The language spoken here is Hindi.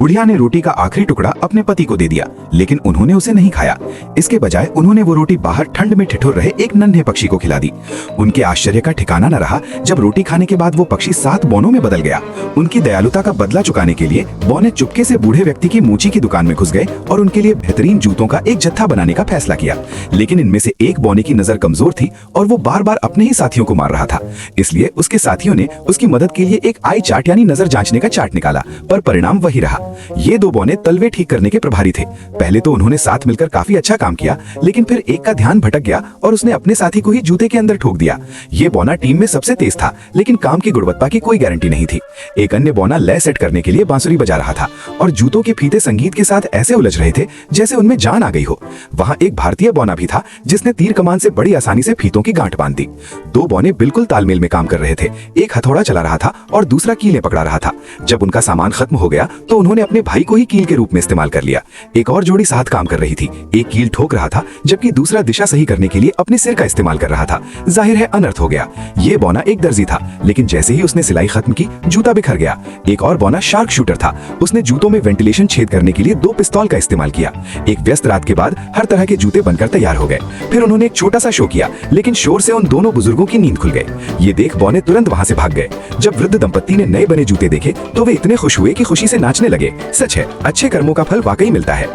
बुढ़िया ने रोटी का आखिरी टुकड़ा अपने पति को दे दिया, लेकिन उन्होंने उसे नहीं खाया। इसके बजाय उन्होंने वो रोटी बाहर ठंड में ठिठुर रहे एक नन्हे पक्षी को खिला दी। उनके आश्चर्य का ठिकाना न रहा जब रोटी खाने के बाद वो पक्षी 7 बौनों में बदल गया। उनकी दयालुता का बदला चुकाने के लिए बौने चुपके से बूढ़े व्यक्ति की मूची की दुकान में घुस गए और उनके लिए बेहतरीन जूतों का एक जत्था बनाने का फैसला किया। लेकिन इनमें से एक बौने की नजर कमजोर थी और वो बार बार अपने ही साथियों को मार रहा था। इसलिए उसके साथियों ने उसकी मदद के लिए एक आई चार्ट यानी नजर जांचने का चार्ट निकाला, पर परिणाम वही रहा। ये 2 बौने तलवे ठीक करने के प्रभारी थे। पहले तो उन्होंने साथ मिलकर काफी अच्छा काम किया, लेकिन फिर एक का ध्यान भटक गया और उसने अपने साथी को ही जूते के अंदर ठोक दिया। ये बौना टीम में सबसे तेज था, लेकिन काम की गुणवत्ता की कोई गारंटी नहीं थी। एक अन्य बौना लय सेट करने के लिए बांसुरी बजा रहा था और जूतों के फीते संगीत के साथ ऐसे उलझ रहे थे जैसे उनमें जान आ गई हो। वहां एक भारतीय बौना भी था जिसने तीर कमान से बड़ी आसानी से फीतों की गांठ बांध दी। 2 बौने बिल्कुल तालमेल में काम कर रहे थे। एक हथौड़ा चला रहा था और दूसरा कीलें पकड़ा रहा था। जब उनका सामान खत्म हो गया तो उन्होंने अपने भाई को ही कील के रूप में इस्तेमाल कर लिया। एक और जोड़ी साथ काम कर रही थी। एक कील ठोक रहा था जबकि दूसरा दिशा सही करने के लिए अपने सिर का इस्तेमाल कर रहा था। जाहिर है अनर्थ हो गया। ये बौना एक दर्जी था, लेकिन जैसे ही उसने सिलाई खत्म की जूता बिखर गया। एक और बौना शार्क शूटर था। उसने जूतों में वेंटिलेशन छेद करने के लिए 2 पिस्तौल का इस्तेमाल किया। एक व्यस्त रात के बाद हर तरह के जूते बनकर तैयार हो गए। फिर उन्होंने एक छोटा सा शो किया, लेकिन शोर से उन दोनों बुजुर्गों की नींद खुल गई। ये देख बौने तुरंत वहां से भाग गए। जब वृद्ध दंपत्ति ने नए बने जूते देखे तो वे इतने खुश हुए कि खुशी से नाचने लगे। सच है, अच्छे कर्मों का फल वाकई मिलता है।